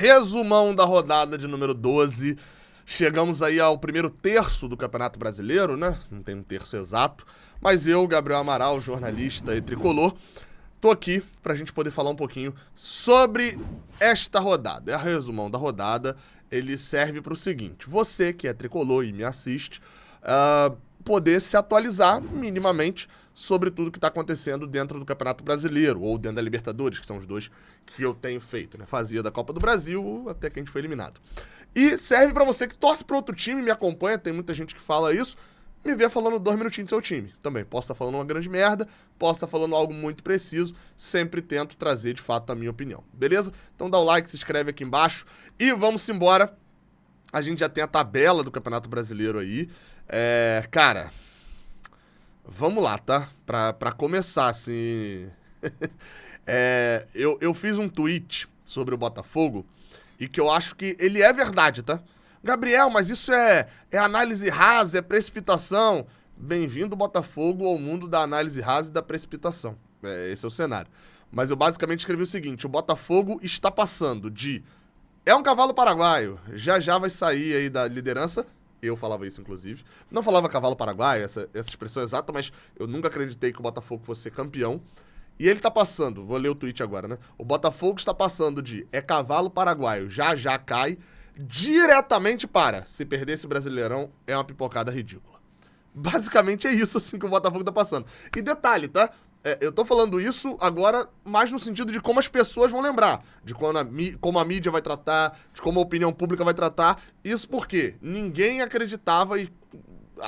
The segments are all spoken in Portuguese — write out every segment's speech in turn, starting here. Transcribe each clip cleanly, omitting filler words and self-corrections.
Resumão da rodada de número 12. Chegamos aí ao primeiro terço do Campeonato Brasileiro, né? Não tem um terço exato. Mas eu, Gabriel Amaral, jornalista e tricolor, tô aqui pra gente poder falar um pouquinho sobre esta rodada. É a resumão da rodada. Ele serve pro seguinte: você que é tricolor e me assiste, poder se atualizar minimamente sobre tudo que está acontecendo dentro do Campeonato Brasileiro ou dentro da Libertadores, que são os dois que eu tenho feito, né? Fazia da Copa do Brasil até que a gente foi eliminado. E serve para você que torce para outro time, me acompanha, tem muita gente que fala isso, me vê falando 2 minutinhos do seu time também. Posso estar falando uma grande merda, posso estar falando algo muito preciso, sempre tento trazer de fato a minha opinião, beleza? Então dá o like, se inscreve aqui embaixo e vamos embora. A gente já tem a tabela do Campeonato Brasileiro aí. Cara, vamos lá, tá? Pra começar, assim... eu fiz um tweet sobre o Botafogo e que eu acho que ele é verdade, tá? Gabriel, mas isso é análise rasa, é precipitação. Bem-vindo, Botafogo, ao mundo da análise rasa e da precipitação. Esse é o cenário. Mas eu basicamente escrevi o seguinte: o Botafogo está passando de... É um cavalo paraguaio, já vai sair aí da liderança. Eu falava isso, inclusive. Não falava cavalo paraguaio, essa expressão exata, mas eu nunca acreditei que o Botafogo fosse ser campeão. E ele tá passando, vou ler o tweet agora, né? O Botafogo está passando de cavalo paraguaio, já cai, diretamente para, se perder esse Brasileirão, é uma pipocada ridícula. Basicamente é isso, assim, que o Botafogo tá passando. E detalhe, tá? Eu tô falando isso agora mais no sentido de como as pessoas vão lembrar, de como a mídia vai tratar, de como a opinião pública vai tratar. Isso porque ninguém acreditava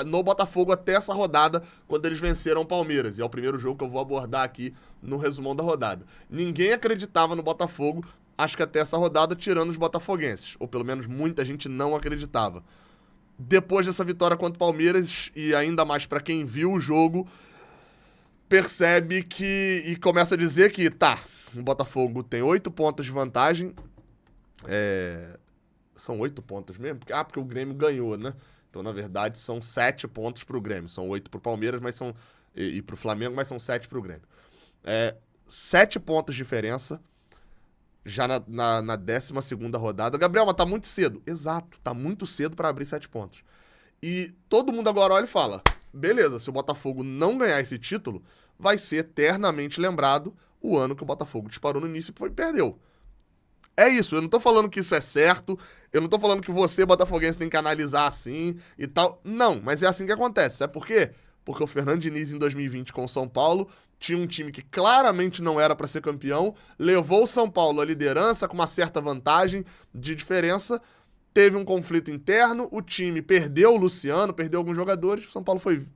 no Botafogo até essa rodada, quando eles venceram o Palmeiras. E é o primeiro jogo que eu vou abordar aqui no resumão da rodada. Ninguém acreditava no Botafogo, acho que até essa rodada, tirando os botafoguenses. Ou pelo menos muita gente não acreditava. Depois dessa vitória contra o Palmeiras, e ainda mais pra quem viu o jogo, percebe que... e começa a dizer que, tá, o Botafogo tem 8 pontos de vantagem. São 8 pontos mesmo? Porque o Grêmio ganhou, né? Então, na verdade, são 7 pontos pro Grêmio. São 8 pro Palmeiras, mas são... e pro Flamengo, mas são 7 pro Grêmio. 7 pontos de diferença, já na 12ª rodada. Gabriel, mas tá muito cedo. Exato, tá muito cedo pra abrir 7 pontos. E todo mundo agora olha e fala: beleza, se o Botafogo não ganhar esse título, vai ser eternamente lembrado o ano que o Botafogo disparou no início e perdeu. É isso, eu não tô falando que isso é certo, eu não tô falando que você, botafoguense, tem que analisar assim e tal. Não, mas é assim que acontece. Sabe por quê? Porque o Fernando Diniz, em 2020, com o São Paulo, tinha um time que claramente não era pra ser campeão, levou o São Paulo à liderança com uma certa vantagem de diferença, teve um conflito interno, o time perdeu o Luciano, perdeu alguns jogadores, o São Paulo foi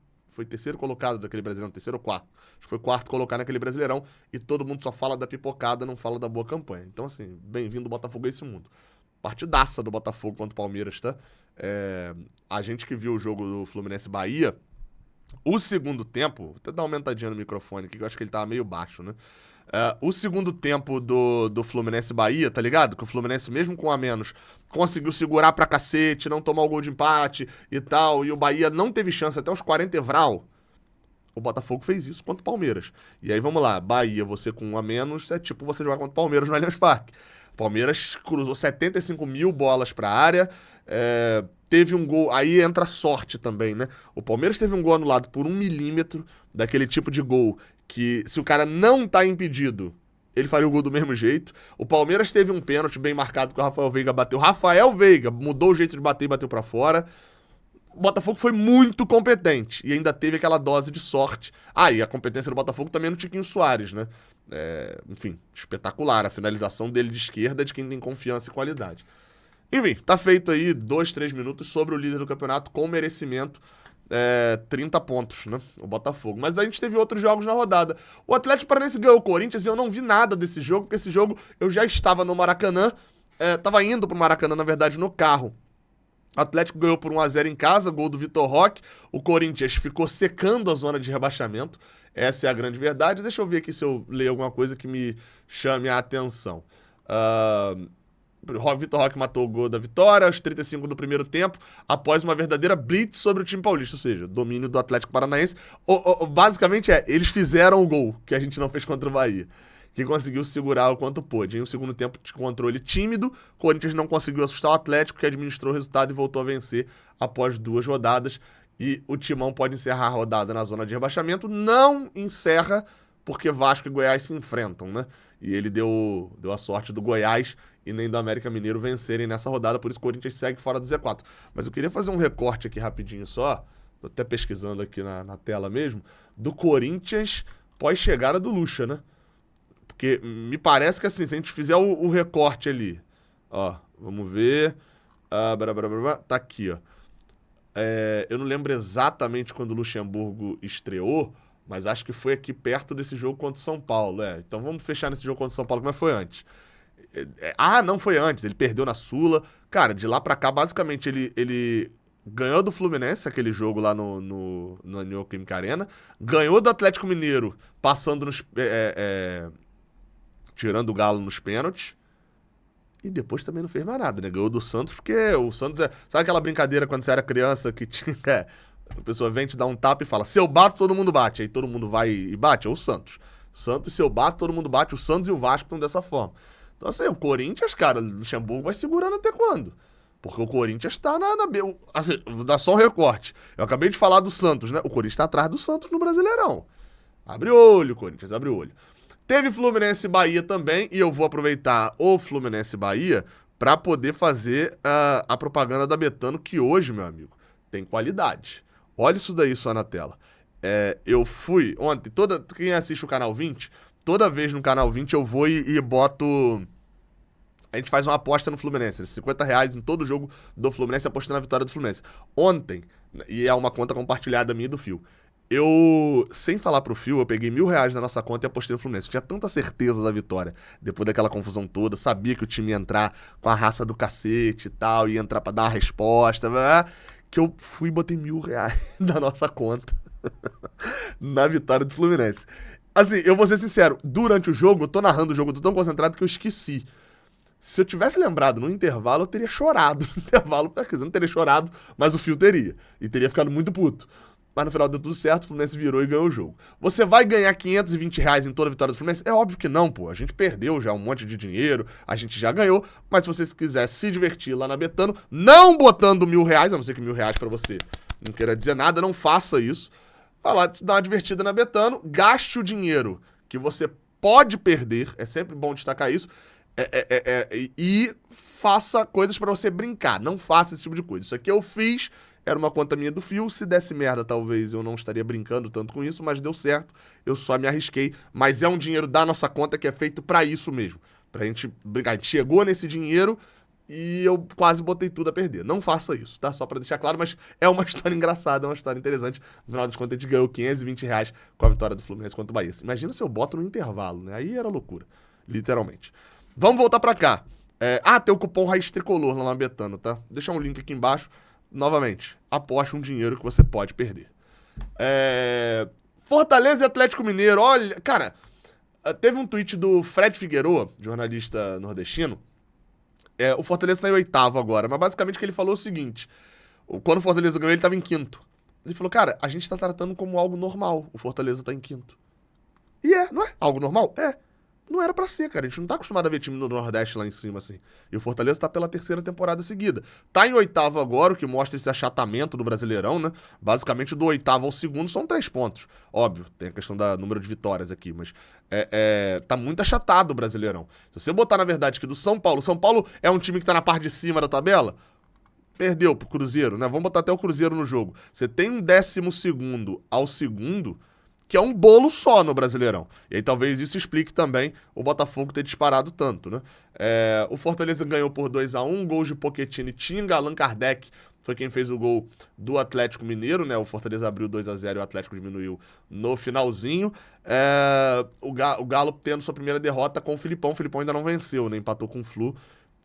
terceiro colocado daquele Brasileirão, terceiro ou quarto. Acho que foi quarto colocado naquele Brasileirão e todo mundo só fala da pipocada, não fala da boa campanha. Então, assim, bem-vindo o Botafogo a esse mundo. Partidaça do Botafogo contra o Palmeiras, tá? A gente que viu o jogo do Fluminense-Bahia, o segundo tempo... Vou até dar uma aumentadinha no microfone aqui, que eu acho que ele tava meio baixo, né? O segundo tempo do Fluminense-Bahia, tá ligado? Que o Fluminense, mesmo com a menos, conseguiu segurar pra cacete, não tomar o gol de empate e tal, e o Bahia não teve chance até os 40 evral. O Botafogo fez isso contra o Palmeiras. E aí, vamos lá, Bahia, você com 1 a menos, é tipo você jogar contra o Palmeiras no Allianz Parque. O Palmeiras cruzou 75 mil bolas pra área, teve um gol, aí entra sorte também, né? O Palmeiras teve um gol anulado por 1 milímetro, daquele tipo de gol que, se o cara não tá impedido, ele faria o gol do mesmo jeito. O Palmeiras teve um pênalti bem marcado que o Rafael Veiga bateu. Rafael Veiga mudou o jeito de bater e bateu pra fora. O Botafogo foi muito competente e ainda teve aquela dose de sorte. E a competência do Botafogo também no Tiquinho Soares, né? Enfim, espetacular. A finalização dele de esquerda de quem tem confiança e qualidade. Enfim, tá feito aí 2, 3 minutos sobre o líder do campeonato com merecimento. 30 pontos, né? O Botafogo. Mas a gente teve outros jogos na rodada. O Atlético Paranaense ganhou o Corinthians e eu não vi nada desse jogo, porque esse jogo eu já estava no Maracanã. Tava indo pro Maracanã, na verdade, no carro. O Atlético ganhou por 1 a 0 em casa, gol do Vitor Roque. O Corinthians ficou secando a zona de rebaixamento. Essa é a grande verdade. Deixa eu ver aqui se eu leio alguma coisa que me chame a atenção. Vitor Roque matou o gol da vitória aos 35 do primeiro tempo, após uma verdadeira blitz sobre o time paulista, ou seja, domínio do Atlético Paranaense. Basicamente eles fizeram o gol que a gente não fez contra o Bahia. que conseguiu segurar o quanto pôde. Em um segundo tempo de controle tímido, o Corinthians não conseguiu assustar o Atlético, que administrou o resultado e voltou a vencer após 2 rodadas. E o Timão pode encerrar a rodada na zona de rebaixamento. Não encerra, porque Vasco e Goiás se enfrentam, né? E ele deu a sorte do Goiás e nem do América Mineiro vencerem nessa rodada, por isso o Corinthians segue fora do Z4. Mas eu queria fazer um recorte aqui rapidinho só, tô até pesquisando aqui na tela mesmo, do Corinthians pós-chegada do Lucha, né? Porque me parece que assim, se a gente fizer o recorte ali, ó, vamos ver, tá aqui, ó. Eu não lembro exatamente quando o Luxemburgo estreou, mas acho que foi aqui perto desse jogo contra o São Paulo. Então vamos fechar nesse jogo contra o São Paulo, como foi antes. Não foi antes, ele perdeu na Sula. Cara, de lá pra cá, basicamente, ele ganhou do Fluminense, aquele jogo lá no Neoquímica Arena, ganhou do Atlético Mineiro, passando tirando o Galo nos pênaltis. E depois também não fez mais nada, né? Ganhou do Santos, porque o Santos Sabe aquela brincadeira quando você era criança que tinha... a pessoa vem te dar um tapa e fala, se eu bato, todo mundo bate. Aí todo mundo vai e bate. É o Santos. Santos, se eu bato, todo mundo bate. O Santos e o Vasco estão dessa forma. Então assim, o Corinthians, cara, o Luxemburgo vai segurando até quando? Porque o Corinthians tá assim, vou dar só um recorte. Eu acabei de falar do Santos, né? O Corinthians tá atrás do Santos no Brasileirão. Abre o olho, Corinthians, abre o olho. Teve Fluminense e Bahia também, e eu vou aproveitar o Fluminense e Bahia para poder fazer a propaganda da Betano, que hoje, meu amigo, tem qualidade. Olha isso daí só na tela. Eu fui ontem, quem assiste o Canal 20, toda vez no Canal 20 eu vou e boto... A gente faz uma aposta no Fluminense, R$50 em todo jogo do Fluminense, apostando na vitória do Fluminense. Ontem, e é uma conta compartilhada minha e do Fio, sem falar pro Fio, eu peguei R$1.000 na nossa conta e apostei no Fluminense. Eu tinha tanta certeza da vitória, depois daquela confusão toda, sabia que o time ia entrar com a raça do cacete e tal, ia entrar pra dar uma resposta, que eu fui e botei R$1.000 na nossa conta, na vitória do Fluminense. Assim, eu vou ser sincero, durante o jogo, eu tô narrando o jogo, tô tão concentrado que eu esqueci. Se eu tivesse lembrado no intervalo, eu teria chorado no intervalo. Quer dizer, não teria chorado, mas o Fio teria. E teria ficado muito puto. Mas no final deu tudo certo, o Fluminense virou e ganhou o jogo. Você vai ganhar R$520 em toda a vitória do Fluminense? É óbvio que não, pô. A gente perdeu já um monte de dinheiro, a gente já ganhou. Mas se você quiser se divertir lá na Betano, não botando R$1.000, a não ser que R$1.000 pra você não queira dizer nada, não faça isso. Vai lá, dar uma divertida na Betano, gaste o dinheiro que você pode perder, é sempre bom destacar isso, e faça coisas pra você brincar. Não faça esse tipo de coisa. Isso aqui eu fiz... Era uma conta minha do Fio, se desse merda talvez eu não estaria brincando tanto com isso, mas deu certo, eu só me arrisquei. Mas é um dinheiro da nossa conta que é feito pra isso mesmo, pra gente brincar. A gente chegou nesse dinheiro e eu quase botei tudo a perder. Não faça isso, tá? Só pra deixar claro, mas é uma história engraçada, é uma história interessante. No final das contas a gente ganhou R$520 com a vitória do Fluminense contra o Bahia. Imagina se eu boto no intervalo, né? Aí era loucura, literalmente. Vamos voltar pra cá. Tem o cupom Raiz Tricolor lá na Betano, tá? Deixa um link aqui embaixo. Novamente, aposte um dinheiro que você pode perder. Fortaleza e Atlético Mineiro. Olha, cara, teve um tweet do Fred Figueiredo, jornalista nordestino. O Fortaleza tá em 8º agora, mas basicamente que ele falou o seguinte: quando o Fortaleza ganhou, ele tava em 5º. Ele falou, cara, a gente tá tratando como algo normal. O Fortaleza tá em 5º. E não é algo normal? Não era pra ser, cara. A gente não tá acostumado a ver time do Nordeste lá em cima, assim. E o Fortaleza tá pela 3ª temporada seguida. Tá em 8º agora, o que mostra esse achatamento do Brasileirão, né? Basicamente, do 8º ao 2º são 3 pontos. Óbvio, tem a questão do número de vitórias aqui, mas tá muito achatado o Brasileirão. Se você botar, na verdade, que do São Paulo é um time que tá na parte de cima da tabela, perdeu pro Cruzeiro, né? Vamos botar até o Cruzeiro no jogo. Você tem um 12º ao 2º, que é um bolo só no Brasileirão. E aí talvez isso explique também o Botafogo ter disparado tanto, né? O Fortaleza ganhou por 2-1, gols de Pochettino e Tinga. Allan Kardec foi quem fez o gol do Atlético Mineiro, né? O Fortaleza abriu 2-0 e o Atlético diminuiu no finalzinho. O Galo tendo sua primeira derrota com o Filipão. O Filipão ainda não venceu, né? Empatou com o Flu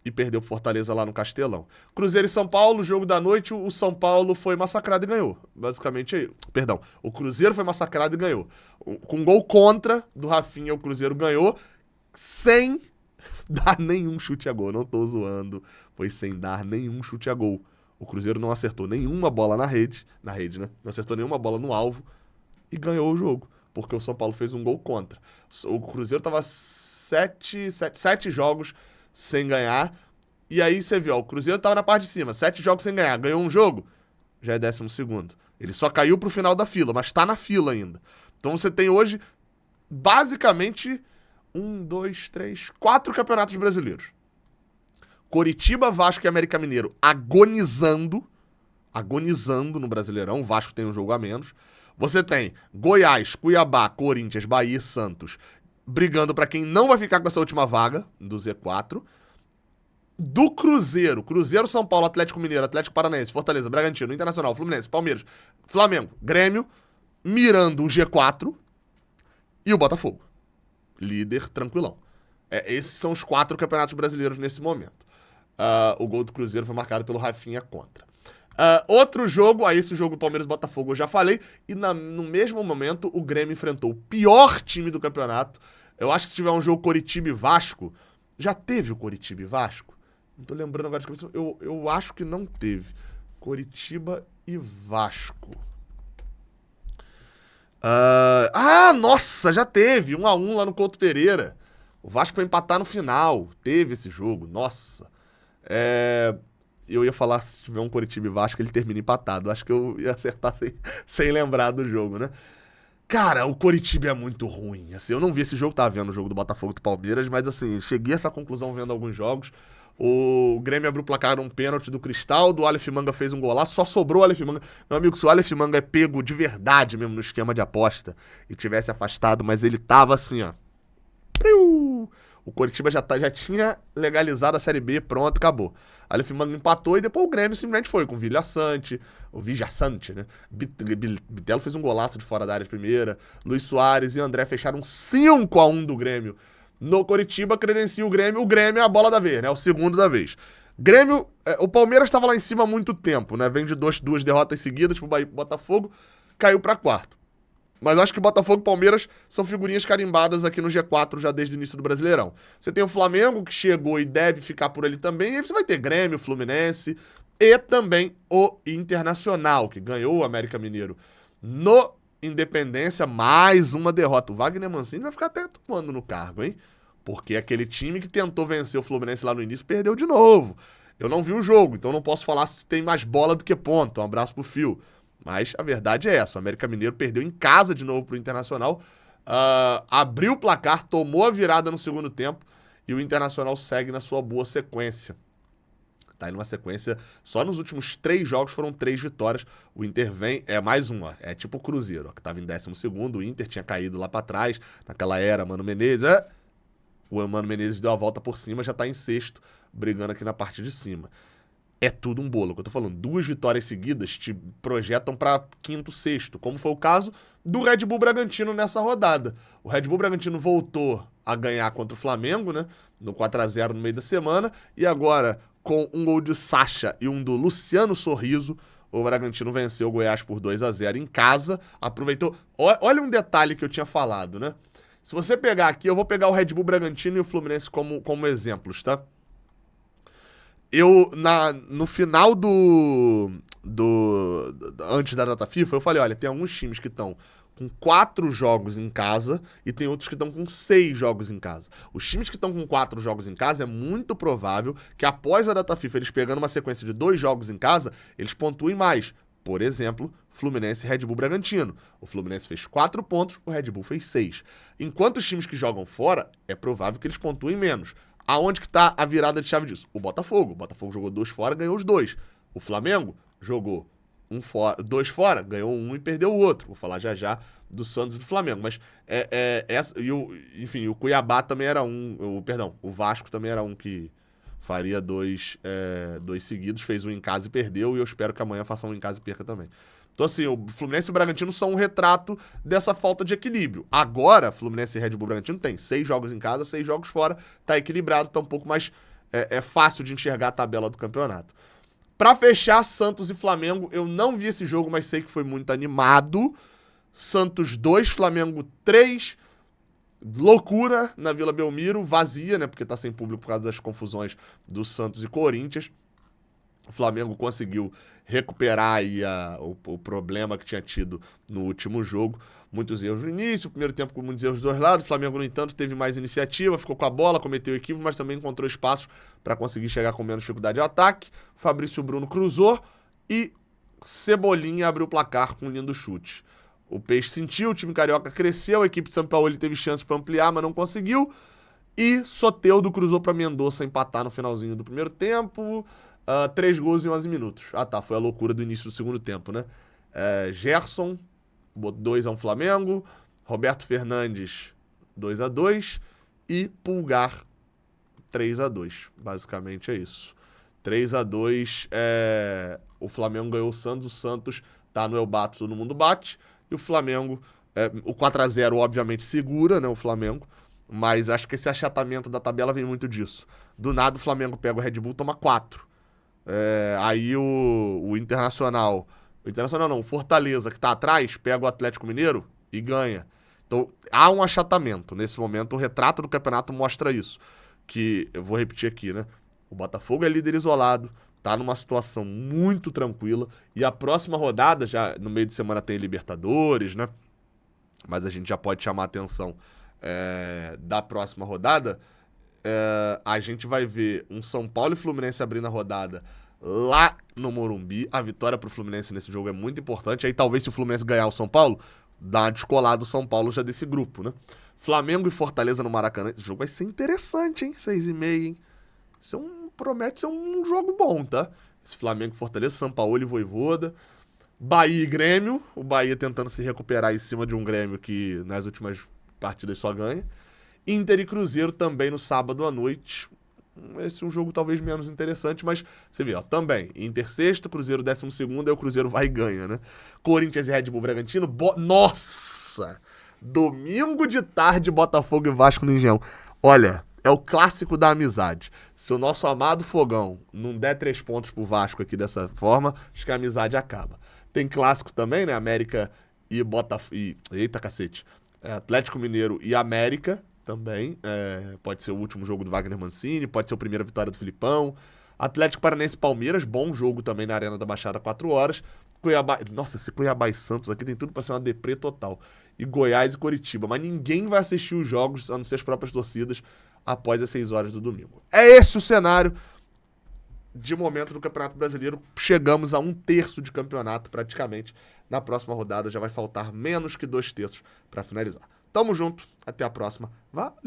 e perdeu o Fortaleza lá no Castelão. Cruzeiro e São Paulo, jogo da noite, o São Paulo foi massacrado e ganhou. Basicamente, o Cruzeiro foi massacrado e ganhou. Com gol contra do Rafinha, o Cruzeiro ganhou sem dar nenhum chute a gol. Não tô zoando, foi sem dar nenhum chute a gol. O Cruzeiro não acertou nenhuma bola na rede, né? Não acertou nenhuma bola no alvo e ganhou o jogo. porque o São Paulo fez um gol contra. O Cruzeiro tava 7 jogos sem ganhar, e aí você viu, ó, o Cruzeiro tava na parte de cima, 7 jogos sem ganhar, ganhou um jogo, já é 12º. Ele só caiu pro final da fila, mas tá na fila ainda. Então você tem hoje, basicamente, 4 campeonatos brasileiros. Coritiba, Vasco e América Mineiro agonizando no Brasileirão. O Vasco tem um jogo a menos. Você tem Goiás, Cuiabá, Corinthians, Bahia e Santos brigando pra quem não vai ficar com essa última vaga do Z4. Do Cruzeiro, São Paulo, Atlético Mineiro, Atlético Paranaense, Fortaleza, Bragantino, Internacional, Fluminense, Palmeiras, Flamengo, Grêmio, mirando o G4 e o Botafogo. Líder tranquilão. Esses são os 4 campeonatos brasileiros nesse momento. O gol do Cruzeiro foi marcado pelo Rafinha contra. Outro jogo, esse jogo do Palmeiras e Botafogo eu já falei, e no mesmo momento o Grêmio enfrentou o pior time do campeonato. Eu acho que se tiver um jogo Coritiba e Vasco, já teve o Coritiba e Vasco? Não tô lembrando agora de cabeça. Eu acho que não teve. Coritiba e Vasco. Nossa, já teve. 1-1 lá no Couto Pereira. O Vasco foi empatar no final. Teve esse jogo. Nossa. Eu ia falar, se tiver um Coritiba e Vasco, ele termina empatado. Acho que eu ia acertar sem lembrar do jogo, né? Cara, o Coritiba é muito ruim. Assim, eu não vi esse jogo, tava vendo o jogo do Botafogo e do Palmeiras, mas assim, cheguei a essa conclusão vendo alguns jogos. O Grêmio abriu o placar um pênalti do Cristaldo, o Aleph Manga fez um golaço, só sobrou o Aleph Manga. Meu amigo, se o Aleph Manga é pego de verdade mesmo no esquema de aposta e tivesse afastado, mas ele tava assim, ó. O Coritiba já tinha legalizado a Série B, pronto, acabou. Aleph Manga empatou e depois o Grêmio simplesmente foi com o Villaçante, né? Bitelo fez um golaço de fora da área de primeira, Luiz Soares e André fecharam 5-1 do Grêmio. No Coritiba, credencia o Grêmio é a bola da vez, né? O segundo da vez. Grêmio, o Palmeiras estava lá em cima há muito tempo, né? Vem de duas derrotas seguidas pro Botafogo, caiu pra quarto. Mas acho que Botafogo e Palmeiras são figurinhas carimbadas aqui no G4 já desde o início do Brasileirão. Você tem o Flamengo, que chegou e deve ficar por ali também, e aí você vai ter Grêmio, Fluminense e também o Internacional, que ganhou o América Mineiro no Independência, mais uma derrota. O Wagner Mancini vai ficar até atuando no cargo, hein? Porque aquele time que tentou vencer o Fluminense lá no início perdeu de novo. Eu não vi o jogo, então não posso falar se tem mais bola do que ponto. Um abraço pro Fio. Mas a verdade é essa, o América Mineiro perdeu em casa de novo pro Internacional, abriu o placar, tomou a virada no segundo tempo e o Internacional segue na sua boa sequência. Tá aí numa sequência, só nos últimos 3 jogos foram 3 vitórias, o Inter vem, mais uma, é tipo o Cruzeiro, que tava em 12º, o Inter tinha caído lá pra trás, naquela era, Mano Menezes, o Mano Menezes deu a volta por cima, já tá em 6º, brigando aqui na parte de cima. É tudo um bolo, que eu tô falando. 2 vitórias seguidas te projetam pra 5º, 6º, como foi o caso do Red Bull Bragantino nessa rodada. O Red Bull Bragantino voltou a ganhar contra o Flamengo, né? No 4-0 no meio da semana. E agora, com um gol de Sacha e um do Luciano Sorriso, o Bragantino venceu o Goiás por 2-0 em casa. Aproveitou. Olha um detalhe que eu tinha falado, né? Se você pegar aqui, eu vou pegar o Red Bull Bragantino e o Fluminense como exemplos, tá? No final antes da data FIFA, eu falei, olha, tem alguns times que estão com 4 jogos em casa e tem outros que estão com 6 jogos em casa. Os times que estão com 4 jogos em casa é muito provável que após a data FIFA, eles pegando uma sequência de 2 jogos em casa, eles pontuem mais. Por exemplo, Fluminense e Red Bull Bragantino. O Fluminense fez 4 pontos, o Red Bull fez 6. Enquanto os times que jogam fora, é provável que eles pontuem menos. Aonde que tá a virada de chave disso? O Botafogo. O Botafogo jogou 2 fora, ganhou os 2. O Flamengo jogou 2 fora, ganhou 1 e perdeu o outro. Vou falar já do Santos e do Flamengo. Mas enfim, o Cuiabá também era o Vasco também era um que faria 2 seguidos, fez 1 em casa e perdeu, e eu espero que amanhã faça 1 em casa e perca também. Então, assim, o Fluminense e o Bragantino são um retrato dessa falta de equilíbrio. Agora, Fluminense e Red Bull Bragantino tem 6 jogos em casa, 6 jogos fora, tá equilibrado, tá um pouco mais fácil de enxergar a tabela do campeonato. Pra fechar, Santos e Flamengo, eu não vi esse jogo, mas sei que foi muito animado. Santos 2, Flamengo 3, loucura na Vila Belmiro, vazia, né, porque tá sem público por causa das confusões do Santos e Corinthians. O Flamengo conseguiu recuperar aí o problema que tinha tido no último jogo. Muitos erros no início, o primeiro tempo com muitos erros dos dois lados. O Flamengo, no entanto, teve mais iniciativa, ficou com a bola, cometeu equívoco, mas também encontrou espaço para conseguir chegar com menos dificuldade ao ataque. O Fabrício Bruno cruzou e Cebolinha abriu o placar com um lindo chute. O Peixe sentiu, o time carioca cresceu, a equipe de São Paulo teve chances para ampliar, mas não conseguiu. E Soteldo cruzou para Mendonça empatar no finalzinho do primeiro tempo. 3 gols em 11 minutos. Foi a loucura do início do segundo tempo, né? Gerson, 2-1 Flamengo. Roberto Fernandes, 2-2. E Pulgar, 3-2. Basicamente é isso. 3-2, o Flamengo ganhou o Santos tá no Eu Bato, todo mundo bate. E o Flamengo, o 4-0 obviamente segura, né, o Flamengo. Mas acho que esse achatamento da tabela vem muito disso. Do nada o Flamengo pega o Red Bull, toma 4. Aí o Internacional... O Internacional não, o Fortaleza, que tá atrás, pega o Atlético Mineiro e ganha. Então, há um achatamento. Nesse momento, o retrato do campeonato mostra isso. Que, eu vou repetir aqui, né? O Botafogo é líder isolado, tá numa situação muito tranquila. E a próxima rodada, já no meio de semana tem Libertadores, né? Mas a gente já pode chamar a atenção da próxima rodada. A gente vai ver um São Paulo e Fluminense abrindo a rodada lá no Morumbi. A vitória pro Fluminense nesse jogo é muito importante. Aí talvez se o Fluminense ganhar o São Paulo, dá uma descolada do São Paulo já desse grupo, né? Flamengo e Fortaleza no Maracanã. Esse jogo vai ser interessante, hein? 6h30, hein? Promete ser um jogo bom, tá? Esse Flamengo e Fortaleza, São Paulo e Vojvoda. Bahia e Grêmio. O Bahia tentando se recuperar em cima de um Grêmio que nas últimas partidas só ganha. Inter e Cruzeiro também no sábado à noite. Esse é um jogo talvez menos interessante, mas você vê, ó, também, Inter sexto, Cruzeiro 12º, aí o Cruzeiro vai e ganha, né? Corinthians e Red Bull Bragantino, nossa! Domingo de tarde, Botafogo e Vasco no Engenhão. Olha, é o clássico da amizade. Se o nosso amado Fogão não der 3 pontos pro Vasco aqui dessa forma, acho que a amizade acaba. Tem clássico também, né? América e Botafogo... Eita, cacete. Atlético Mineiro e América também. Pode ser o último jogo do Wagner Mancini, pode ser a primeira vitória do Filipão. Atlético Paranaense e Palmeiras, bom jogo também na Arena da Baixada, 4 horas. Cuiabá... Nossa, esse Cuiabá e Santos aqui tem tudo pra ser uma deprê total. E Goiás e Coritiba. Mas ninguém vai assistir os jogos, a não ser as próprias torcidas, após as 6 horas do domingo. É esse o cenário de momento do Campeonato Brasileiro. Chegamos a 1/3 de campeonato, praticamente. Na próxima rodada já vai faltar menos que 2/3 para finalizar. Tamo junto, até a próxima. Valeu!